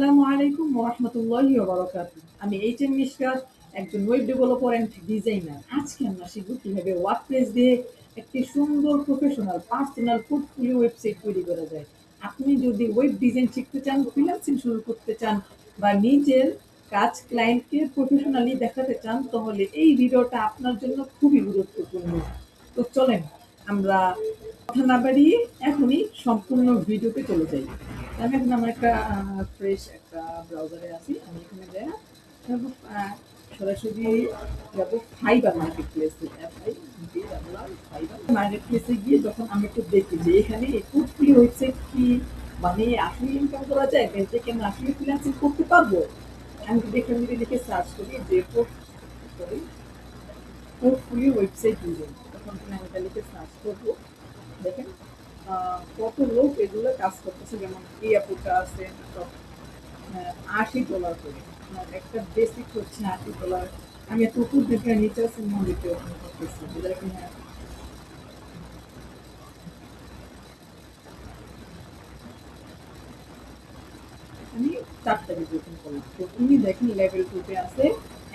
আসসালামু আলাইকুম ওয়া রাহমাতুল্লাহি ওয়া বারাকাতুহু। আমি এইচএম মিশকাত, একজন ওয়েব ডেভেলপার অ্যান্ড ডিজাইনার। আজকে আমরা শিখব কিভাবে ওয়ার্ডপ্রেস দিয়ে একটি সুন্দর প্রফেশনাল পার্সোনাল পোর্টফোলিও ওয়েবসাইট তৈরি করা যায়। আপনি যদি ওয়েব ডিজাইন শিখতে চান, ফ্রিল্যান্সিং শুরু করতে চান বা নিজের কাজ ক্লায়েন্টকে প্রফেশনালি দেখাতে চান, তাহলে এই ভিডিওটা আপনার জন্য খুবই গুরুত্বপূর্ণ। তো চলেন আমরা কথা না বাড়িয়ে এখনই সম্পূর্ণ ভিডিওতে চলে যাই। আমি এখন আমার একটা ফ্রেশ একটা ব্রাউজারে আছি। আমি এখানে যাই সরাসরি যাবো ফাইবার মার্কেট প্লেসে। মার্কেট প্লেসে গিয়ে যখন আমি একটু দেখি যে এখানে পোর্টফোলিও ওয়েবসাইট কি মানে আসলে ইনকাম করা যায়, এর থেকে আমি আসলে ফ্রিল্যান্সিং করতে পারবো। আমি যদি এখানে যদি লিখে সার্চ করি যে পোর্টফোলিও ওয়েবসাইট ডিজাইন, তখন আমি এটা লিখে সার্চ করবো। দেখেন কত লোক এগুলো কাজ করতেছে, যেমন এই অ্যাপটা আছে $80 করে। একটা বেসিক হচ্ছে $80। আমি এত উপর দেখে নিচে আছে মন্দিরকে ওপেন করতেছি, যেটা কিনা আমি 4টা ভিডিও ওপেন করলাম। তো উনি দেখেন লেভেল 2 আছে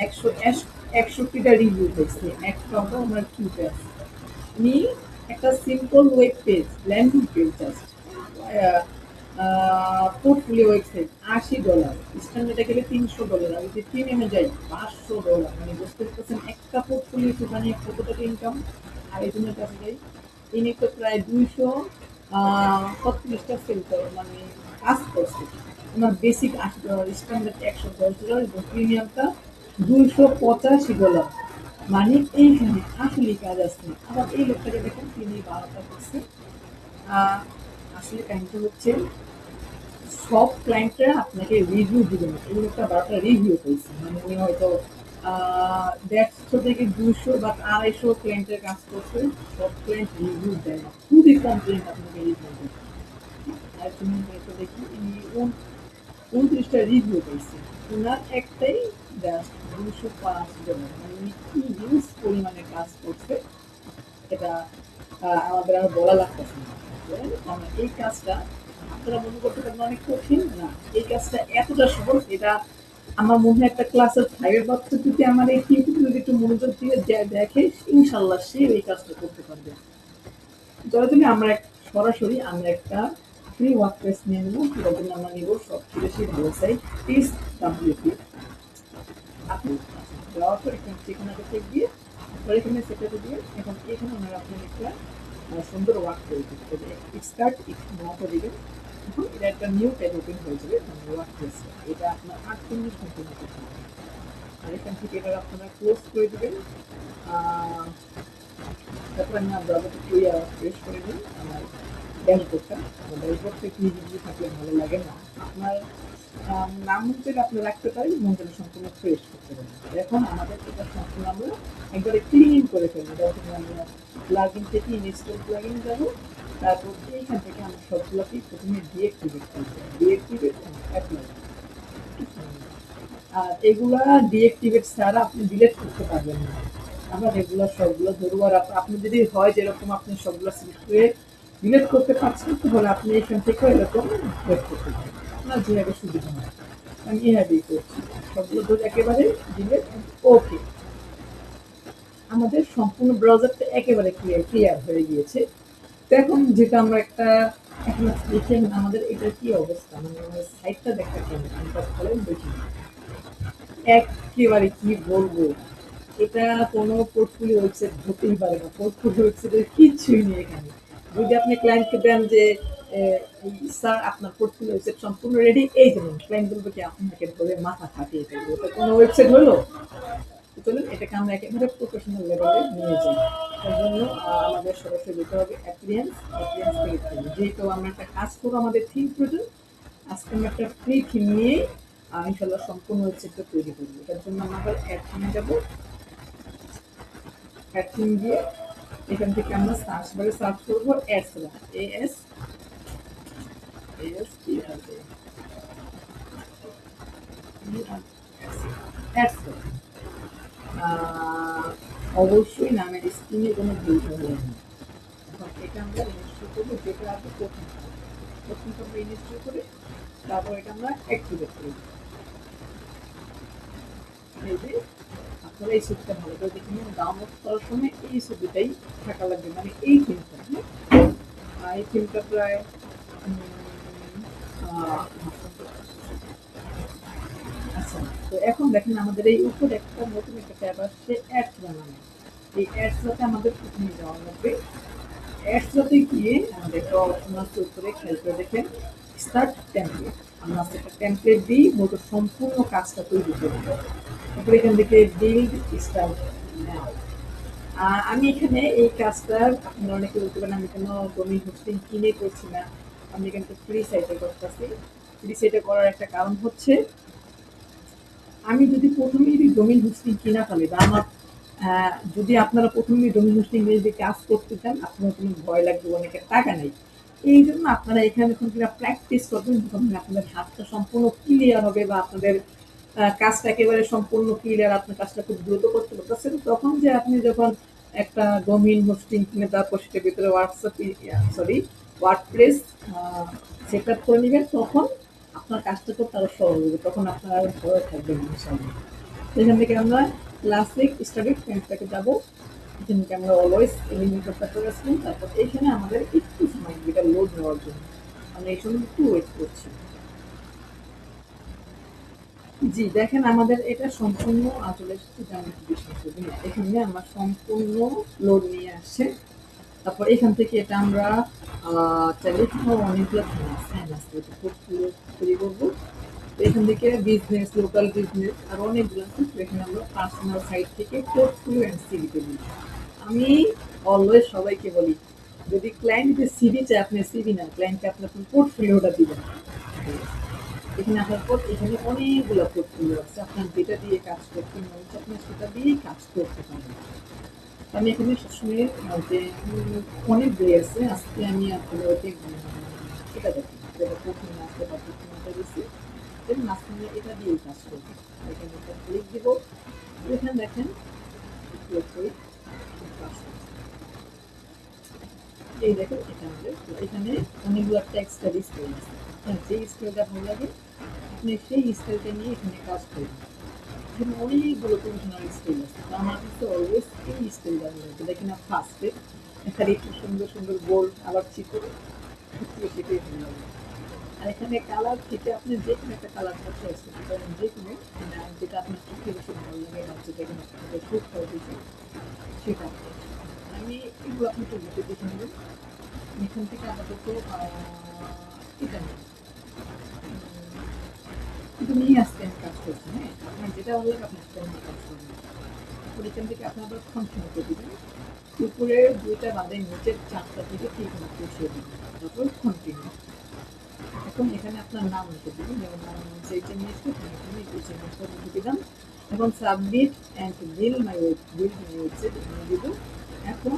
61টা রিভিউ দেখছি, একটাও আমার কিউতে আছে। উনি একটা simple web page, landing page just portfolio website $80, স্ট্যান্ডার্ডে গেলে $300। আমি যদি প্রিমিয়ামে যাই $500। মানে বুঝতে পারছেন একটা পোর্টফোলিও মানে কত টাকা ইনকাম। আর এই জন্য কাছে যাই, ইনি তো প্রায় 235টা সেল করে, মানে কাজ করছে। ওনার বেসিক $80, স্ট্যান্ডার্ড $110 এবং প্রিমিয়ামটা $285। মানে এইখানে আসলে কাজ আছে। আবার এই লোকটাকে দেখেন তিনি 12টা করছে। আসলে কাহিনীটা হচ্ছে সব ক্লায়েন্টরা আপনাকে রিভিউ দিবে না, এই একটা 12টা রিভিউ পেয়েছে। মানে উনি হয়তো 150 থেকে 200 বা 250 ক্লায়েন্টের কাজ করছে, সব ক্লায়েন্ট রিভিউ দেয় না, খুবই কম ক্লায়েন্ট আপনাকে রিভিউ দেয়। আর তুমি হয়তো দেখি ইনি 29টা রিভিউ পেয়েছে, ওনার একটাই জাস্ট $205। মানে উনি কি হিউজ পরিমাণে কাজ করছে এটা আমাদের আর বলা লাগতেছে না। আমরা এই কাজটা আপনারা মনে করতে পারেন অনেক কঠিন না, এই কাজটা এতটা সহজ। এটা আমার মনে হয় একটা ক্লাসের 5 বাচ্চা যদি আমার এই টিউটোরিয়াল যদি একটু মনোযোগ দিয়ে দেখে, ইনশাল্লাহ সে এই কাজটা করতে পারবে। যদি আমরা সরাসরি আমরা একটা ফ্রি ওয়ার্কপ্লেস নিয়ে নেবো, সেটার জন্য আমরা নিব সবচেয়ে বেশি ভালো সাইট PageWP। আপনি যাওয়ার পর এখানে ঠিকানাটা চেক দিয়ে এখানে সেটাতে দিয়ে এখন এখানে আমরা আপনার একটা সুন্দর ওয়ার্ক করে দিতে হবে। স্টার্ট নামটা দিবেন। এখন এটা একটা নিউ ট্যাব ওপেন হয়ে যাবে, মানে ওয়ার্ক প্লেস। এটা আপনার 8 মিনিট সম্পূর্ণ করতে হবে। আর এখান থেকে এটা আপনারা ক্লোজ করে দিবেন। তারপর আমি ব্রাউজারটা ফ্রেশ করে দিই আমার ড্যাশবোর্ডটা। ড্যাশবোর্ড থেকে নিজে থাকলে ভালো লাগে না, আপনার নাম হিসেবে আপনি রাখতে পারেন, মনটা সম্পূর্ণ ফ্রেশ করতে পারেন। এখন আমাদের এটা সম্পূর্ণ আমরা একবারে ক্লিন করে ফেলবো। যখন আমরা প্লাগইন থেকে ইনস্টল প্লাগইন যাবো, তারপর এইখান থেকে আমরা সবগুলোকেই প্রথমে ডিএক্টিভেট করবো। Deactivate apply. আর এগুলা ডিএক্টিভেট ছাড়া আপনি ডিলিট করতে পারবেন না। আমরা রেগুলার সবগুলো ধরবো। আর আপনি যদি হয় যেরকম আপনি সবগুলো সিলেক্ট করে ডিলিট করতে পারছেন, তাহলে আপনি এখান থেকে এরকম ডিলিট করতে পারেন, আপনার যেভাবে সুবিধা হয়। আমি এভাবেই করছি, সবগুলো ধরে একেবারে ডিলিট। ওকে, আমাদের সম্পূর্ণ ব্রাউজারটা একেবারে ক্লিয়ার হয়ে গিয়েছে। তো এখন যেটা আমরা একটা এখন দেখেন আমাদের এটা কি অবস্থা, মানে আমাদের সাইটটা দেখা কেমন আমরা ফলেন দেখি। একেবারে কি বলবো, এটা কোনো পোর্টফোলিও ওয়েবসাইট হতেই পারে না। পোর্টফোলিও ওয়েবসাইটের কিচ্ছুই নেই এখানে। যদি আপনি ক্লায়েন্টকে দেন যে স্যার আপনার পোর্টফোলিও ওয়েবসাইট সম্পূর্ণ রেডি, এই জন্য ক্লায়েন্ট বলবে কি আপনাকে ধরে মাথা ফাটিয়ে ফেলবে, এটা কোনো ওয়েবসাইট হলো। চলুন এটাকে আমরা একেবারে প্রফেশনাল লেভেলে নিয়ে যাই। তার জন্য আমাদের সরাসরি যেতে হবে অ্যাপিয়ারেন্স থেকে করবো। যেহেতু আমরা একটা কাজ করবো, আমাদের থিম প্রয়োজন। আজকে আমরা একটা ফ্রি থিম নিয়ে ইনশাল্লাহ সম্পূর্ণ ওয়েবসাইটটা তৈরি করবো। এটার জন্য আমরা অ্যাড থিমে যাবো। অ্যাড থিম দিয়ে এখান থেকে আমরা সার্চ বারে সার্চ করবো অ্যাডস, অ্যাডস। অবশ্যই নামের স্ক্রিনে কোনো ভুল হবে না। এখন এটা আমরা ইনস্টল করবো, যেটা আপনি প্রথম প্রথম আমরা ইনস্টল করে তারপর এটা আমরা অ্যাক্টিভেট করি। এই যে আপনারা এই ছবিটা ভালো করে দেখে নিন, ডাউনলোড করার সময় এই ছবিটাই থাকা লাগবে, মানে এই থিমটা। এই থিমটা প্রায় আচ্ছা, তো এখন দেখেন আমাদের এই উপরে একটা নতুন একটা ট্যাব আসছে অ্যাডস বানানো। এই অ্যাডসটাতে আমাদের প্রথমে যাওয়া লাগবে। অ্যাডসটাতে গিয়ে আমাদের একটা অপশন আছে উপরে, খেয়াল করে দেখেন স্টার্ট টেমপ্লেট। আমরা একটা টেমপ্লেট দিই মূলত সম্পূর্ণ কাজটা তৈরি করবো। তারপরে এখান থেকে বিল্ড স্টার্ট নাও। আমি এখানে এই কাজটা, আপনারা অনেকে বলতে পারেন আমি কোনো ডোমেইন হোস্টিং কিনে করছি না, আমি এখানে ফ্রি সাইটে করতেছি। ফ্রি সাইটে করার একটা কারণ হচ্ছে আমি যদি প্রথমেই ডোমেইন হোস্টিং কিনা ফেলি বা আমার যদি আপনারা প্রথমেই ডোমেইন হোস্টিং নিয়ে যদি কাজ করতে চান, আপনার কোনো ভয় লাগবে, অনেকের টাকা নেই। এই জন্য আপনারা এখানে যখন কিনা প্র্যাকটিস করবেন, তখন আপনাদের হাতটা সম্পূর্ণ ক্লিয়ার হবে বা আপনাদের কাজটা একেবারে সম্পূর্ণ ক্লিয়ার, আপনার কাজটা খুব দ্রুত করতে পারতেছেন। তখন যে আপনি যখন একটা ডোমেইন হোস্টিং কিনে তারপর সেটার ভিতরে ওয়ার্ডপ্রেস সেট আপ করে নেবেন, তখন আপনার কাজটা করতে আরো সহজ হবে, তখন আপনার আর ভয় থাকবে না ইনশাআল্লাহ। এখান থেকে আমরা ক্লাসিক স্টাডি ফ্রেন্ডটাকে যাবো, এখান থেকে আমরা অলওয়েজ এলিমিনেটরটা করে আসলাম। তারপর এইখানে আমাদের একটু সময় এটা লোড নেওয়ার জন্য আমরা এই সময় একটু ওয়েট করছি। জি দেখেন আমাদের এটা সম্পূর্ণ চলে এসেছে, যেমন এখানে আমার সম্পূর্ণ লোড নিয়ে আসছে। তারপর এখান থেকে এটা আমরা চাইলে অনেকগুলো পোর্টফোলিও তৈরি করবো। এখান থেকে বিজনেস, লোকাল বিজনেস আর অনেকগুলো আছে। এখানে আমরা পার্সোনাল সাইট থেকে পোর্টফোলিও অ্যান্ড সিভি তৈরি। আমি অলওয়েজ সবাইকে বলি, যদি ক্লায়েন্টকে সিভি চাই, আপনি সিভি না, ক্লায়েন্টকে আপনার পোর্টফোলিওটা দিবেন। এখানে আসার পর এখানে অনেকগুলো পোর্টফোলিও আছে, আপনার যেটা দিয়ে কাজ করতে মনে হচ্ছে আপনি সেটা দিয়েই কাজ করতে পারেন। আমি এখানে সবসময় যে অনেক বই আছে, আজকে আমি আপনাদের এটা দেখি যেটা প্রথমে আসতে বা প্রথমে দিচ্ছি, মাঝখানে এটা দিয়েই কাজ করবো। এখানে একটা ক্লিক দিব, এখানে দেখেন এই দেখেন এটা আমাদের এখানে অনেকগুলো টেক্সট স্টাইল আছে। যে স্টাইলটা ভালো লাগে আপনি সেই স্টাইলটা নিয়ে এখানে কাজ করবেন। এখানে অনেকগুলো প্রফেশনাল স্টাইল আছে, তো আমার কাছে অলওয়েজ এই স্টাইলটা ভালো লাগে, যেটা কিনা ফার্স্টে এখানে একটু সুন্দর সুন্দর গোল আবার চিকন সেটাই ভালো লাগে। আর এখানে কালার থেকে আপনি যে কোনো একটা কালার চয়েস করতে পারেন, যে কোনো যেটা আপনার চোখে বেশি ভালো লাগে বা যেটা কিনা আপনাদের খুব ভালো বেশি সেটা। আমি এগুলো আপনি একটু বুঝে দেখে নেবেন। এখান থেকে আপাতত এটা নেই, কিন্তু নিয়ে আসতে আমি কাজ করছি। হ্যাঁ, আপনার যেটা ভালো লাগে আপনি সেটা নিয়ে কাজ করবেন। এখান থেকে আপনি আবার কন্টিনিউ করে দেবেন, উপরে দুইটা বাদে নিচের চারটা থেকে ঠিক মতো বসিয়ে দেবেন, তারপর কন্টিনিউ। এখন এখানে আপনার নাম লিখে দেবেন, যেমন নাম যেটা নিয়েছে এখানে এই চেঞ্জটা লিখে দিলাম এবং submit and bill my website এখানে দিব। এখন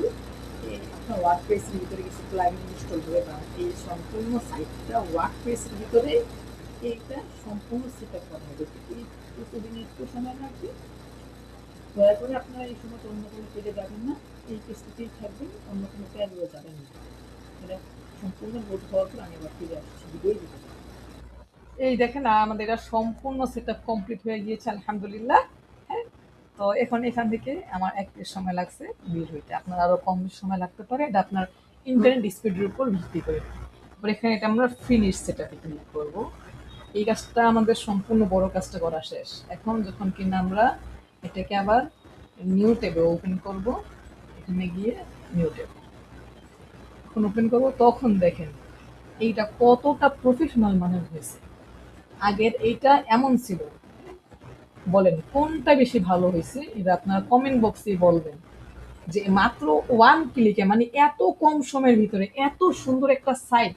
আপনার ওয়ার্ডপ্রেসের ভিতরে কিছু প্লাগইন ইনস্টল হবে বা এই সম্পূর্ণ সাইটটা ওয়ার্ডপ্রেসের ভিতরে এইটা সম্পূর্ণ সেট আপ করা হবে। এই প্রতিদিন একটু সময় লাগবে, দয়া করে আপনারা এই সময় অন্য কোনো পেজে যাবেন না, এই পেজটিতেই থাকবেন, অন্য কোনো পেজে যাবেন না। এটা সম্পূর্ণ লোড হওয়ার পর আমি আবার ফিরে আসছি ভিডিও দিতে। এই দেখেন আমাদের এটা সম্পূর্ণ সেট আপ কমপ্লিট হয়ে গিয়েছে আলহামদুলিল্লাহ। হ্যাঁ, তো এখন এখান থেকে আমার এক পেজ সময় লাগছে বের হইতে, আপনার আরও কম সময় লাগতে পারে, এটা আপনার ইন্টারনেট স্পিডের উপর ভিত্তি করে। তারপর এখানে এটা আমরা ফিনিশ সেট আপে ক্লিক করবো। এই কাজটা আমাদের সম্পূর্ণ বড় কাজটা করা শেষ। এখন যখন কিনা আমরা এটাকে আবার নিউ ট্যাবে ওপেন করব, এখানে গিয়ে নিউ ট্যাব যখন ওপেন করব, তখন দেখেন এইটা কতটা প্রফেশনাল মানের হয়েছে। আগের এইটা এমন ছিল, বলেন কোনটা বেশি ভালো হয়েছে, এটা আপনার কমেন্ট বক্সে বলবেন। যে মাত্র ওয়ান ক্লিকে, মানে এত কম সময়ের ভিতরে এত সুন্দর একটা সাইট,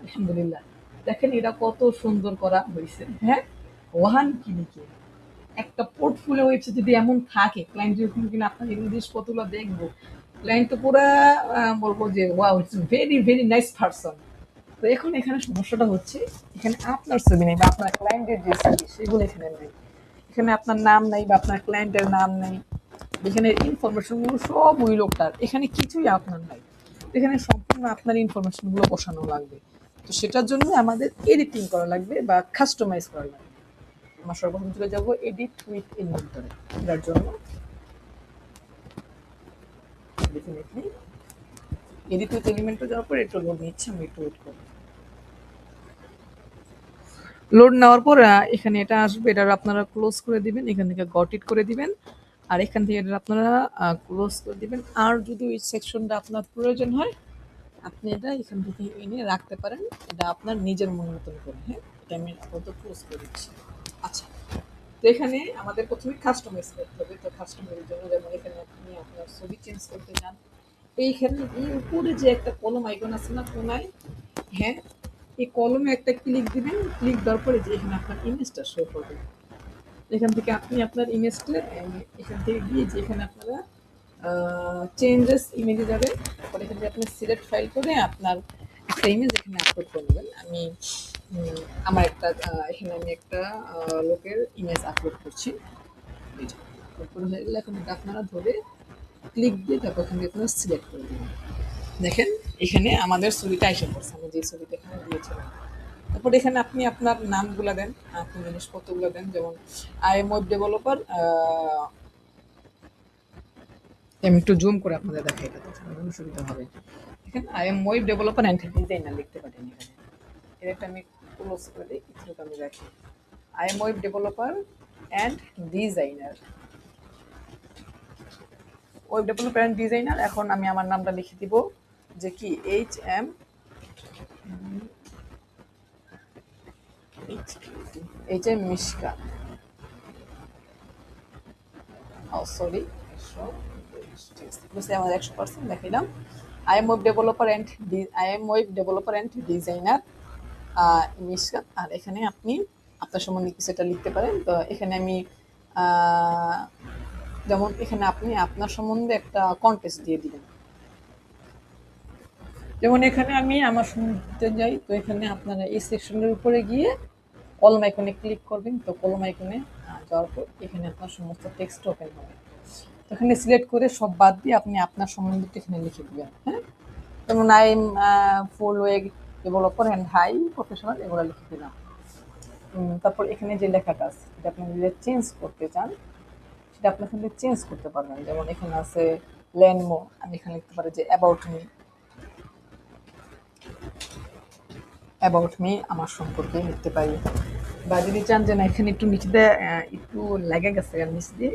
আলহামদুলিল্লাহ। দেখেন এটা কত সুন্দর করা হয়েছে। হ্যাঁ, ওয়ান ক্লিকে একটা পোর্টফোলিও ওয়েবসাইট যদি এমন থাকে, ক্লায়েন্ট যখন কিনা আপনার এই জিনিসপত্রগুলো দেখবো, ক্লায়েন্ট তো পুরা বলবো যে wow, it's very very nice person. তো এখন এখানে সমস্যাটা হচ্ছে, এখানে আপনার ছবি নেই বা আপনার ক্লায়েন্টের যে ছবি সেগুলো এখানে নেই। এখানে আপনার নাম নাই বা আপনার ক্লায়েন্টের নাম নেই, এখানে ইনফরমেশনগুলো সব ওই লোকটার, এখানে কিছুই আপনার নাই। এখানে সম্পূর্ণ আপনার ইনফরমেশনগুলো বসানো লাগবে। তো সেটার জন্য আমাদের এডিটিং করা লাগবে বা কাস্টমাইজ করা লাগবে। আমরা সর্বপ্রথম চলে যাবো এডিট উইথ ইনভেন্টরি, এটার জন্য ডেফিনেটলি এডিট উইথ এলিমেন্টে যাওয়ার পর একটু লোড নিচ্ছে, আমি একটু ওয়েট করবো। লোড নেওয়ার পর এখানে এটা আসবে, এটা আপনারা ক্লোজ করে দিবেন, এখান থেকে গট ইট করে দিবেন, আর এখান থেকে এটা আপনারা ক্লোজ করে দিবেন। আর যদি ওই সেকশনটা আপনার প্রয়োজন হয় আপনি এটা এখান থেকে এনে রাখতে পারেন, এটা আপনার নিজের মন মতন করে। হ্যাঁ, এটা আমি আপাতত ক্লোজ করে দিচ্ছি। আচ্ছা, তো এখানে আমাদের প্রথমে কাস্টমাইজ করতে হবে। তো কাস্টমাইজের জন্য যেমন এখানে আপনি আপনার ছবি চেঞ্জ করতে চান, এইখানে এই উপরে যে একটা কলম আইকন আছে না কোনায়, হ্যাঁ, এই কলমে একটা ক্লিক দিবেন, ক্লিক দেওয়ার পরে যে এখানে আপনার ইমেজটা শো করবে, এখান থেকে আপনি আপনার ইমেজটা এখান থেকে গিয়ে যে এখানে আপনারা চেঞ্জেস ইমেজে যাবেন, তারপরে এখানে আপনি সিলেক্ট ফাইল করে আপনার একটা ইমেজ এখানে আপলোড করে নেবেন। আমি আমার একটা এখানে আমি একটা লোকের ইমেজ আপলোড করছি। আপলোড করে হয়ে গেলে এখন এটা আপনারা ধরে ক্লিক দিয়ে তারপর এখান থেকে আপনারা সিলেক্ট করে দেবেন। দেখেন এখানে আমাদের ছবিটা এসে পড়ছে, আমি যে ছবিটা এখানে দিয়েছিলাম। তারপর এখানে আপনি আপনার নামগুলো দেন, আপনি জিনিসপত্রগুলো দেন, যেমন আই এম ওয়েব ডেভেলপার। আমি একটু জুম করে আপনাদের দেখাই, এটা তো সুবিধা হবে। এখানে I am web developer and designer লিখতে পারেন। এখানে এটা আমি ক্লোজ করে দিই, কিছু আমি রাখি I am web developer and designer, web developer and designer. এখন আমি আমার নামটা লিখে দিব যে কি এইচ এম মিশকা, সরি, বুঝতে আমার 100% দেখাইলাম। I am web developer and designer Mishka. আর এখানে আপনি আপনার সম্বন্ধে কিছু একটা লিখতে পারেন। তো এখানে আমি যেমন এখানে আপনি আপনার সম্বন্ধে একটা কন্টেস্ট দিয়ে দিবেন। যেমন এখানে আমি আমার সম্বন্ধে যাই, তো এখানে আপনারা এই সেকশনের উপরে গিয়ে কলম আইকনে ক্লিক করবেন। তো কলম আইকনে যাওয়ার পর এখানে আপনার সমস্ত টেক্সট ওপেন হবে। তো এখানে সিলেক্ট করে সব বাদ দিয়ে আপনি আপনার সম্বন্ধে এখানে লিখে দিবেন। হ্যাঁ, যেমন I am full web developer and high professional, এগুলো লিখে দিলাম। তারপর এখানে যে লেখাটা আছে সেটা আপনি যদি চেঞ্জ করতে চান সেটা আপনি এখানে চেঞ্জ করতে পারবেন। যেমন এখানে আছে ল্যান্ডমো, আমি এখানে লিখতে পারি যে অ্যাবাউট মি আমার সম্পর্কে লিখতে পারি। বা যদি চান যে না এখানে একটু নিচে দিয়ে একটু লেগে গেছে আর নিচ দিয়ে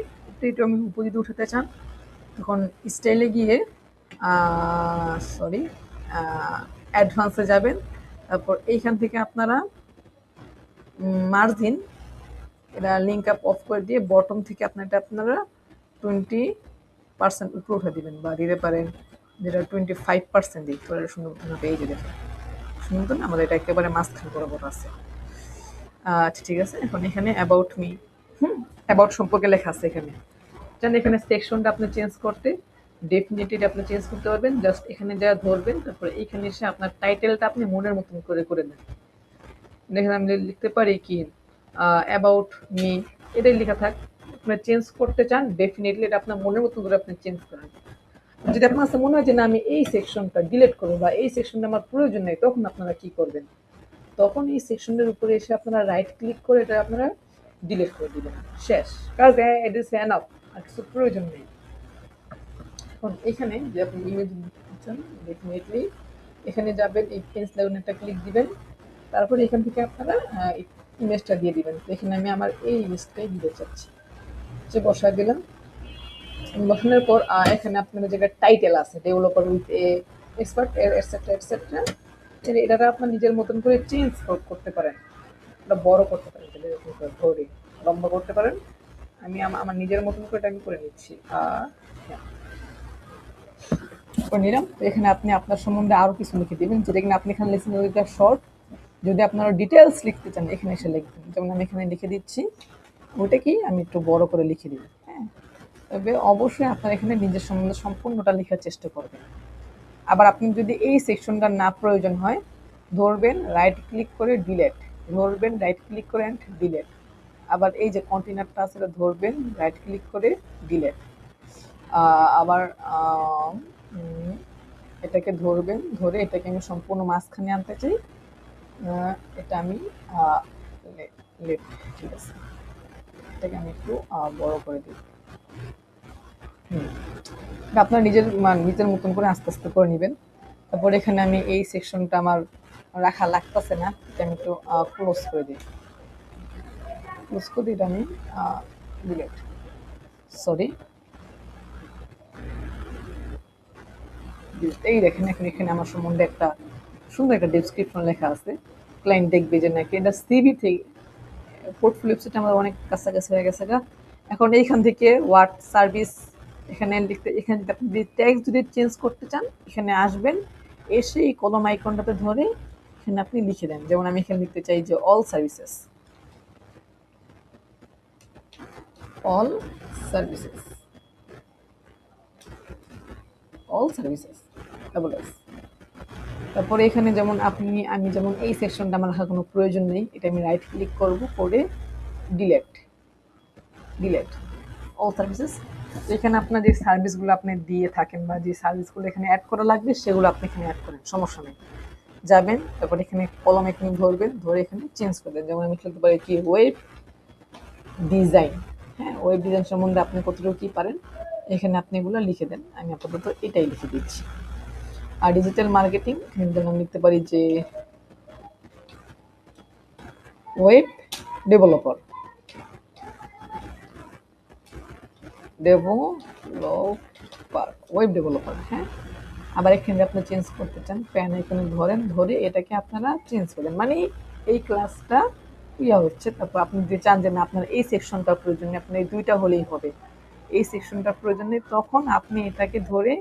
একটু আমি উপরে দিয়ে উঠাতে চান, তখন স্টাইলে গিয়ে অ্যাডভান্সে যাবেন। তারপর এইখান থেকে আপনারা মার্জিন এটা লিঙ্ক আপ অফ করে দিয়ে বটম থেকে আপনারা 20% উপরে উঠে দিবেন বা দিতে পারেন যেটা 25% দিক করে সুন্দর পেয়ে যেতে পারেন। সুন্দর না, আমাদের এটা একেবারে মাঝখান বরাবর আছে। আচ্ছা ঠিক আছে, এখন এখানে অ্যাবাউট মি, অ্যাবাউট সম্পর্কে লেখা আছে। এখানে চান এখানে সেকশনটা আপনি চেঞ্জ করতে, ডেফিনেটলি আপনি চেঞ্জ করতে পারবেন। জাস্ট এখানে যা ধরবেন, তারপরে এইখানে এসে আপনার টাইটেলটা আপনি মনের মতন করে দেন। দেখেন আমি লিখতে পারি কি অ্যাবাউট মি, এটাই লেখা থাক। আপনি চেঞ্জ করতে চান ডেফিনেটলি এটা আপনার মনের মতন করে আপনি চেঞ্জ করেন। যদি আপনার কাছে মনে হয় যে না আমি এই সেকশনটা ডিলিট করবো বা এই সেকশনটা আমার প্রয়োজন নেই, তখন আপনারা কি করবেন, তখন এই সেকশনের উপরে এসে আপনারা রাইট ক্লিক করে এটা আপনারা ডিলিট করে দিবেন। শেষ কাজ, ইট ইজ এনাফ, আর কিছু প্রয়োজন নেই। এখন এখানে যে আপনি ইমেজ দিচ্ছেন ডেফিনেটলি এখানে যাবেন, এই পেন্সিল আইকনটা ক্লিক দিবেন, তারপরে এখান থেকে আপনারা ইমেজটা দিয়ে দিবেন। এখানে আমি আমার এই ইমেজটাই দিতে চাচ্ছি, যে বসায় দিলাম। বসানোর পর এখানে আপনার যেটা টাইটেল আছে developer with a expert etcetera etcetera, এটা আপনার নিজের মতন করে চেঞ্জ করতে পারেন, এটা বড় করতে পারেন, ধরে লম্বা করতে পারেন। আমি আমার নিজের মতন করে এটা আমি করে নিচ্ছি। করে নিলাম। তো এখানে আপনি আপনার সম্বন্ধে আরও কিছু লিখে দেবেন, যেটা কিনা আপনি এখানে লিখছেন ওইটা শর্ট। যদি আপনারা ডিটেলস লিখতে চান এখানে এসে লিখবেন, যেমন আমি এখানে লিখে দিচ্ছি, ওইটা কি আমি একটু বড় করে লিখে দিই। হ্যাঁ, তবে অবশ্যই আপনার এখানে নিজের সম্বন্ধে সম্পূর্ণটা লেখার চেষ্টা করবেন। আবার আপনি যদি এই সেকশনটার না প্রয়োজন হয়, ধরবেন রাইট ক্লিক করে ডিলেট, ধরবেন রাইট ক্লিক করে অ্যান্ড ডিলেট। আবার এই যে কন্টেনারটা আছে এটা ধরবেন রাইট ক্লিক করে ডিলেট। আবার এটাকে ধরবেন, ধরে এটাকে আমি সম্পূর্ণ মাঝখানে আনতে চাই, এটা আমি লেফট, ঠিক আছে, এটাকে আমি একটু বড় করে দিই। হুম, এটা আপনার নিজের মতন করে আস্তে আস্তে করে নেবেন। তারপর এখানে আমি এই সেকশনটা আমার রাখা লাগতেছে না, এটা আমি একটু ক্লোজ করে দিই। ক্লোজ করে দিই, এটা আমি ডিলেট, সরি, এই দেখেন এখন এখানে আমার সম্বন্ধে একটা সুন্দর একটা ডেসক্রিপশন লেখা আছে। ক্লায়েন্ট দেখবে যে নাকি এটা সিভি থেকে পোর্টফোলিও ওয়েবসাইট আমার অনেক কাছাকাছি হয়ে গেছে গা। এখন এইখান থেকে ওয়ার্ড সার্ভিস এখানে লিখতে, এখানে যদি আপনি ট্যাক্স যদি চেঞ্জ করতে চান এখানে আসবেন, এসে এই কলম আইকনটাতে ধরে এখানে আপনি লিখে দেন। যেমন আমি এখানে লিখতে চাই যে all services, all services, all services, double S. তারপরে এখানে যেমন আমি যেমন এই সেকশনটা আমার রাখার কোনো প্রয়োজন নেই, এটা আমি রাইট ক্লিক করব, করে ডিলেট, ডিলেট অল সার্ভিসেস। এখানে আপনার যে সার্ভিসগুলো আপনি দিয়ে থাকেন বা যে সার্ভিসগুলো এখানে অ্যাড করা লাগবে সেগুলো আপনি এখানে অ্যাড করেন, সমস্যা নেই। যাবেন, তারপর এখানে কলম এখানে ধরবেন, ধরে এখানে চেঞ্জ করে দেন। যেমন আমি লিখতে পারি কি ওয়েব ডিজাইন, হ্যাঁ, ওয়েব ডিজাইন সম্বন্ধে আপনি কতটুকু কী পারেন এখানে আপনি এগুলো লিখে দেন। আমি আপাতত এটাই লিখে দিচ্ছি। আর ডিজিটাল মার্কেটিং এখানে যেমন আমি লিখতে পারি যে web developer, developer, web developer, হ্যাঁ। আবার এখানে আপনি চেঞ্জ করতে চান, প্যান এখানে ধরেন, ধরে এটাকে আপনারা চেঞ্জ করেন, মানে এই ক্লাসটা ইয়া হচ্ছে। তারপর আপনি যদি চান যে না আপনার এই সেকশনটা প্রয়োজন নেই, আপনার এই দুইটা হলেই হবে, এই সেকশনটা প্রয়োজন নেই, তখন আপনি এটাকে ধরে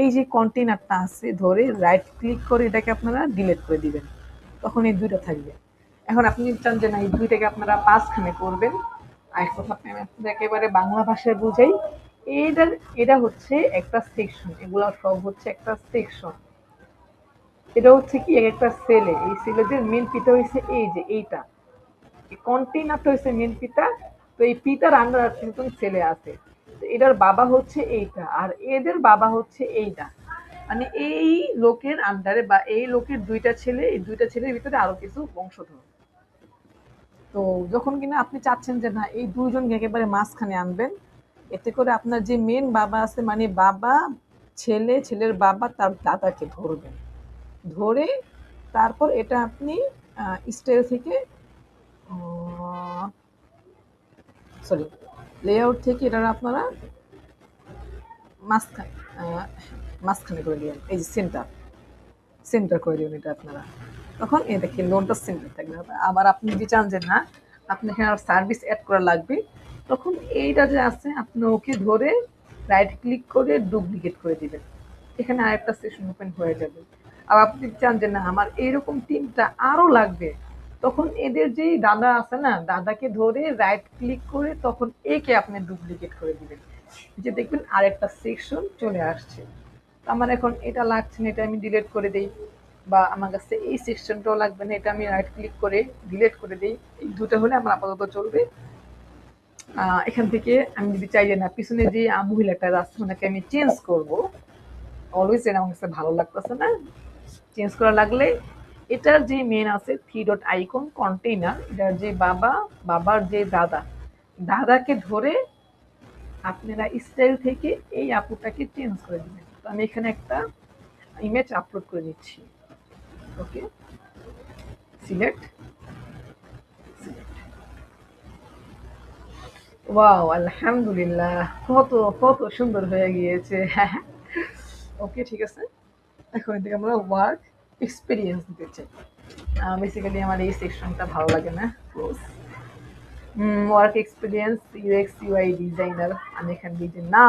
এই যে কন্টেনারটা আছে ধরে রাইট ক্লিক করে এটাকে আপনারা ডিলিট করে দিবেন, তখন এই দুইটা থাকবে। এখন আপনি চান যে না এই দুইটাকে আপনারা পাঁচখানে করবেন, আর কথা আপনি আপনাদের একেবারে বাংলা ভাষায় বুঝাই, এইটার এটা হচ্ছে একটা সেকশন, এগুলো সব হচ্ছে একটা সেকশন। এটা হচ্ছে কি এক একটা সেলে, এই সেলেদের মেন পিতা হয়েছে এই যে এইটা, এই কন্টেইনারটা হচ্ছে মেন পিতা। তো এই পিতার আন্ডার কিন্তু ছেলে আছে, তো এটার বাবা হচ্ছে এইটা আর এদের বাবা হচ্ছে এইটা, মানে এই লোকের আন্ডারে বা এই লোকের দুইটা ছেলে, এই দুইটা ছেলের ভিতরে আরো কিছু বংশধর। তো যখন কিনা আপনি চাচ্ছেন যে না এই দুইজনকে একেবারে মাঝখানে আনবেন, এতে করে আপনার যে মেন বাবা আছে মানে বাবা, ছেলে, ছেলের বাবা তার দাদাকে ধরবেন, ধরে তারপর এটা আপনি স্টাইল থেকে সরি লেআউট থেকে এটা আপনারা মাঝখানে মাঝখানে করে দিবেন, এই যে সেন্টার, সেন্টার করে দিবেন এটা আপনারা। তখন এই দেখেন লোনটা সেন্টার থাকবে। আবার আপনি যদি চান যে না আপনি এখানে সার্ভিস অ্যাড করা লাগবে, তখন এইটা যে আছে আপনি ওকে ধরে রাইট ক্লিক করে ডুপ্লিকেট করে দিবেন, এখানে আরেকটা সেশন ওপেন হয়ে যাবে। আর আপনি চান যে না আমার এইরকম টিমটা আরো লাগবে, তখন এদের যেই দাদা আছে না দাদাকে ধরে রাইট ক্লিক করে তখন একে আপনি ডুপ্লিকেট করে দিবেন, যে দেখবেন আরেকটা সেকশন চলে আসছে। আমার এখন এটা লাগছে না, এটা আমি ডিলিট করে দেই, বা আমার কাছে এই সেকশনটাও লাগবে না, এটা আমি রাইট ক্লিক করে ডিলিট করে দিই। এই দুটো হলে আমার আপাতত চলবে। এখান থেকে আমি যদি চাই যে না পিছনে যে মহিলাটা আছে ওনাকে আমি চেঞ্জ করব, অলওয়েজ এটা আমার কাছে ভালো লাগতেছে না, চেঞ্জ করা লাগলে এটার যে মেন আছে থ্রি ডট আইকন কন্টেইনার, এটার যে বাবা, বাবার যে দাদা, দাদাকে ধরে আপনারা স্টাইল থেকে এই আপুটাকে চেঞ্জ করে দিবেন। তো আমি এখানে একটা ইমেজ আপলোড করে নিচ্ছি, ওকে, সিলেক্ট, ওয়াও আলহামদুলিল্লাহ, কত কত সুন্দর হয়ে গিয়েছে। ওকে, ঠিক আছে। এখন এদিকে আমরা ওয়ার্ক এক্সপিরিয়েন্স দিতে চাই। বেসিক্যালি আমার এই সেকশনটা ভালো লাগে না, close. Work experience UX UI designer, আমি এখানে দিই যে না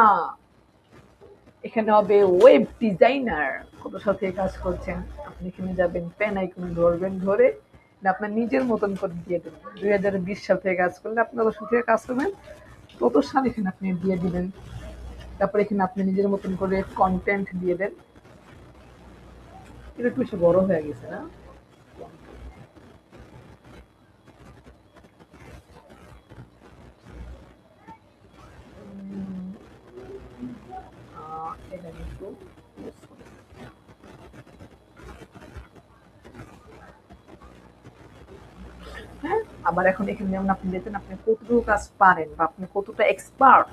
এখানে হবে ওয়েব ডিজাইনার, কত সাথে কাজ করছেন। আপনি এখানে যাবেন, পেন আইকন ধরবেন, ধরে আপনার নিজের মতন করে দিয়ে দেবেন। 2020 সাল থেকে কাজ করলে আপনি কত সাল থেকে কাজ করবেন তত সাল এখানে আপনি দিয়ে দিবেন। তারপর এখানে আপনি নিজের মতন করে কন্টেন্ট দিয়ে দেন। এটা একটু বেশি বড় হয়ে গেছে না? এটা একটু আবার এখন এখানে যেমন আপনি দেখবেন আপনি কতটুকু কাজ পারেন বা আপনি কতটা এক্সপার্ট,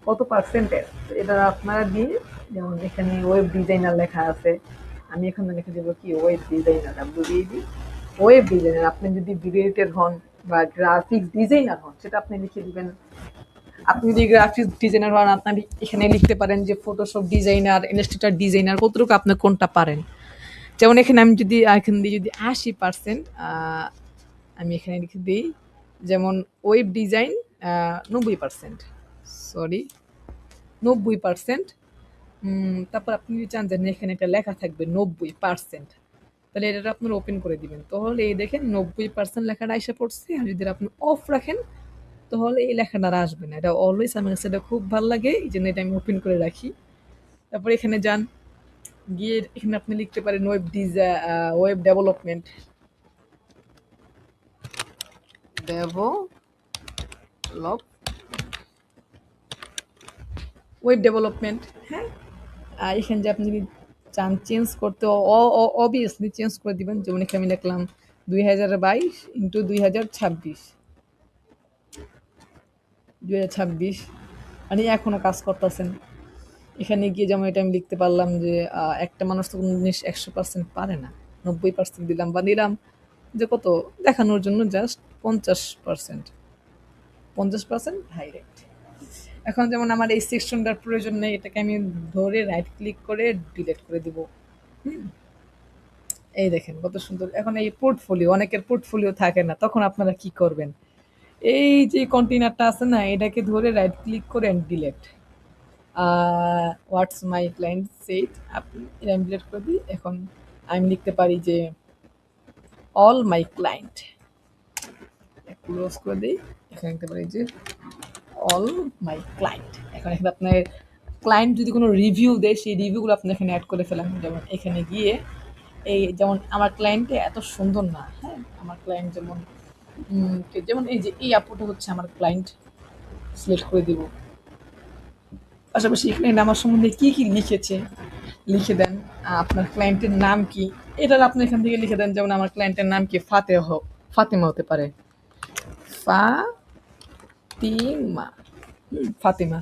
কত পার্সেন্টেজ, এটা আপনারা দিয়ে, যেমন এখানে ওয়েব ডিজাইনার লেখা আছে, আমি এখানে লিখে দেবো কি web designer, WEB, web designer. আপনি যদি ভিডিও হন বা গ্রাফিক্স ডিজাইনার হন সেটা আপনি লিখে দিবেন। আপনি যদি গ্রাফিক্স ডিজাইনার হন আপনি এখানে লিখতে পারেন যে ফটোশপ ডিজাইনার, ইলাস্ট্রেটর ডিজাইনার, কতটুকু আপনি কোনটা পারেন। যেমন এখানে আমি যদি এখান দিয়ে যদি 80%, আমি এখানে লিখে দিই যেমন ওয়েব ডিজাইন 90%, সরি 90%। তারপর আপনি যদি চান যে এখানে একটা লেখা থাকবে 90%, তাহলে এটা আপনার ওপেন করে দিবেন, তাহলে এই দেখেন 90% লেখাটা এসে পড়ছে। আর যদি আপনি অফ রাখেন তাহলে এই লেখাটা আর আসবে না। এটা অলওয়েজ আমার কাছে এটা খুব ভালো লাগে, এই জন্য এটা আমি ওপেন করে রাখি। তারপর এখানে যান, গিয়ে এখানে আপনি লিখতে পারেন web development, develop web development. হ্যাঁ, আর এখানে যে আপনি যদি চান চেঞ্জ করতে, অবভিয়াসলি চেঞ্জ করে দিবেন। যেমন এখানে আমি লিখলাম 2022 × 2026, মানে এখনও কাজ করতেছেন। এখানে গিয়ে যেমন এটা আমি লিখতে পারলাম যে একটা মানুষ তো কোনো জিনিস 100% পারে না, 90% দিলাম বা দিলাম যে কত দেখানোর জন্য জাস্ট 50% ডাইরেক্ট। এখন যেমন আমার এই সেকশনটার প্রয়োজন নেই, এটাকে আমি ধরে রাইট ক্লিক করে ডিলিট করে দিব। এই দেখেন কত সুন্দর। এখন এই পোর্টফোলিও, অনেকের পোর্টফোলিও থাকে না, তখন আপনারা কি করবেন, এই যে কন্টেনারটা আছে না, এটাকে ধরে রাইট ক্লিক করে ডিলিট, হোয়াটস মাই ক্লায়েন্ট সেট, আপনি এটা আমি ডিলিট করে দিই। এখন আমি লিখতে পারি যে অল মাই ক্লায়েন্ট, ক্লোজ করে দিই। এখানে লিখতে পারি যে অল মাই ক্লায়েন্ট। এখন এখানে আপনার ক্লায়েন্ট যদি কোনো রিভিউ দেয় সেই রিভিউগুলো আপনি এখানে অ্যাড করে ফেলেন। যেমন এখানে গিয়ে এই যেমন আমার ক্লায়েন্টে এত সুন্দর না, হ্যাঁ, আমার ক্লায়েন্ট যেমন যেমন এই যে এই আপুটা হচ্ছে আমার ক্লায়েন্ট, সিলেক্ট করে দিব। পাশাপাশি এখানে আমার সম্বন্ধে কী কী লিখেছে লিখে দেন। আপনার ক্লায়েন্টের নাম কি, এটা আপনি এখান থেকে লিখে দেন। যেমন আমার ক্লায়েন্টের নাম কি ফাতেমা হতে পারে, ফাতিমা, ফাতিমা।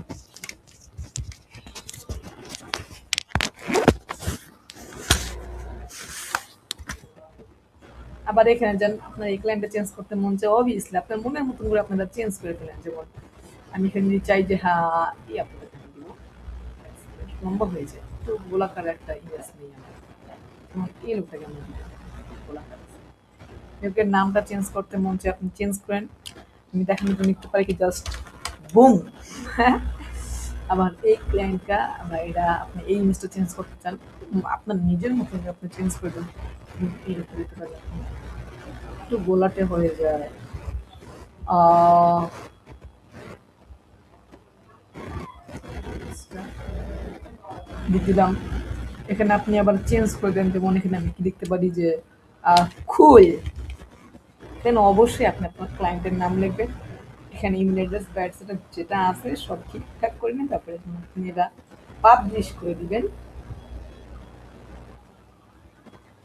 আবার এখানে যান, আপনার এই ক্লায়েন্টটা চেঞ্জ করতে মন চায়, অবভিয়াসলি আপনার মনের মতন করে আপনারা চেঞ্জ করে ফেলেন। যেমন আমি এখানে যদি চাই যে হ্যাঁ এই আপনাদের দিব, লম্বা হয়ে যায় তো গোলাকার একটা ইমেজ নেই আমার, যেমন এই লোকটাকে আমি গোলাকার লোকের নামটা চেঞ্জ করতে মন চায়, আপনি চেঞ্জ করেন। আমি দেখানোর জন্য একটু পারি কি জাস্ট বুম। হ্যাঁ, আবার এই ক্লায়েন্টটা বা এটা আপনি এই ইমেজটা চেঞ্জ করতে চান, আপনার নিজের মতন আপনি চেঞ্জ করে দেন। এই রূপে দিতে পারি, একটু গোলাটে হয়ে যায়। দিয়ে দিলাম। এখানে আপনি আবার চেঞ্জ করে দেন, যেমন এখানে আমি কি লিখতে পারি যে খুল। দেন অবশ্যই আপনি আপনার ক্লায়েন্টের নাম লিখবেন। এখানে ইমেল অ্যাড্রেস ব্যাটস যেটা আছে সব ঠিকঠাক করে নিন, তারপরে আপনি এটা পাবলিশ করে দিবেন।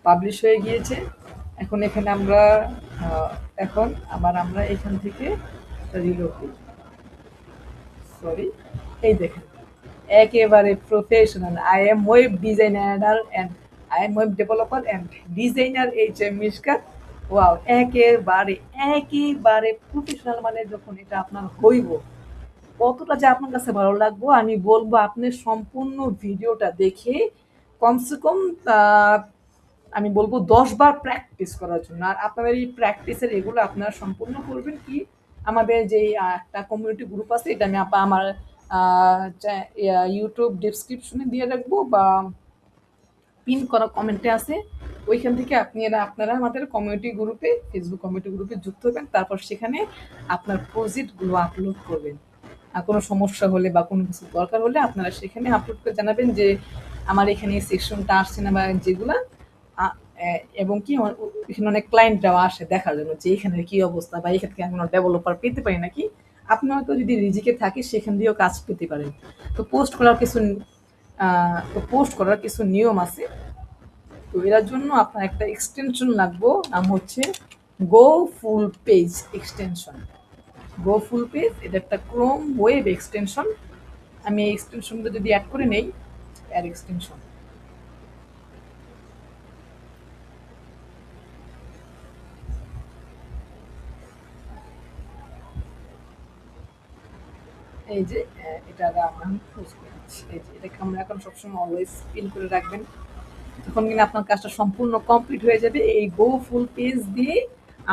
পাবলিশ হয়ে গিয়েছে। এখন এখানে আমরা এখন আবার আমরা এখান থেকে রিলোড দিই, সরি, এই দেখেন একেবারে professional. I am web designer and I am web developer and designer HM Mishkat. Wow, একেবারে একেবারে প্রফেশনাল। মানে যখন এটা আপনার হইব কতটা যে আপনার কাছে ভালো লাগবো, আমি বলবো আপনি সম্পূর্ণ ভিডিওটা দেখে কমসে কম আমি বলবো 10 বার প্র্যাকটিস করার জন্য। আর আপনাদের এই প্র্যাকটিসের এগুলো আপনারা সম্পূর্ণ করবেন কি, আমাদের যে একটা কমিউনিটি গ্রুপ আছে, এটা আমি আমার ইউটিউব ডিসক্রিপশনে দিয়ে রাখবো বা পিন করা কমেন্টে আছে, ওইখান থেকে আপনারা আমাদের কমিউনিটি গ্রুপে, ফেসবুক কমিউনিটি গ্রুপে যুক্ত হবেন। তারপর সেখানে আপনার প্রজেক্টগুলো আপলোড করবেন। আর কোনো সমস্যা হলে বা কোনো কিছু দরকার হলে আপনারা সেখানে আপলোড করে জানাবেন যে আমার এখানে এই সেকশনটা আসছে না বা যেগুলা, এবং কি এখানে অনেক ক্লায়েন্টরাও আসে দেখার জন্য যে এখানে কি অবস্থা বা এখান থেকে কোনো ডেভেলপার পেতে পারি নাকি। আপনি হয়তো যদি রিজিকে থাকে সেখান দিয়েও কাজ পেতে পারেন। তো পোস্ট করার কিছু নিয়ম আছে। তো এটার জন্য আপনার একটা এক্সটেনশন লাগবে, নাম হচ্ছে গো ফুল পেজ এক্সটেনশন। গো ফুল পেজ এটা একটা ক্রোম ওয়েব এক্সটেনশন। আমি এই এক্সটেনশনটা যদি অ্যাড করে নেই, অ্যাড এক্সটেনশন, এই যে এটা আমরা ক্লোজ করে দিচ্ছি। এই যে এটাকে আমরা এখন সবসময় অলওয়েজ পিন করে রাখবেন, তখন কিন্তু আপনার কাজটা সম্পূর্ণ কমপ্লিট হয়ে যাবে। এই গো ফুল পেজ দিয়ে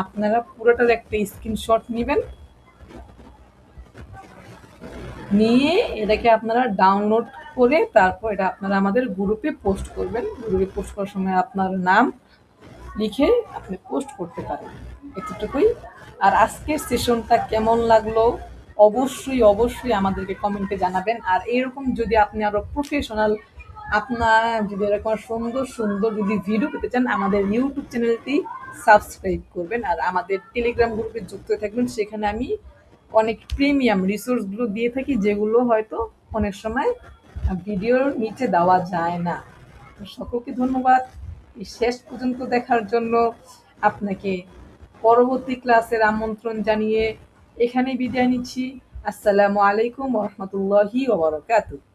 আপনারা পুরোটার একটা স্ক্রিনশট নেবেন, নিয়ে এটাকে আপনারা ডাউনলোড করে তারপর এটা আপনারা আমাদের গ্রুপে পোস্ট করবেন। গ্রুপে পোস্ট করার সময় আপনার নাম লিখে আপনি পোস্ট করতে পারেন, এতটুকুই। আর আজকের সেশনটা কেমন লাগলো অবশ্যই অবশ্যই আমাদেরকে কমেন্টে জানাবেন। আর এরকম যদি আপনি আরও প্রফেশনাল, আপনার যদি এরকম সুন্দর সুন্দর যদি ভিডিও পেতে চান, আমাদের ইউটিউব চ্যানেলটি সাবস্ক্রাইব করবেন আর আমাদের টেলিগ্রাম গ্রুপে যুক্ত থাকবেন। সেখানে আমি অনেক প্রিমিয়াম রিসোর্সগুলো দিয়ে থাকি, যেগুলো হয়তো অনেক সময় ভিডিওর নিচে দেওয়া যায় না। তো সকলকে ধন্যবাদ এই শেষ পর্যন্ত দেখার জন্য। আপনাকে পরবর্তী ক্লাসের আমন্ত্রণ জানিয়ে এখানে বিদায় নিচ্ছি। আসসালামু আলাইকুম ওয়া রাহমাতুল্লাহি ওয়া বারাকাতুহু।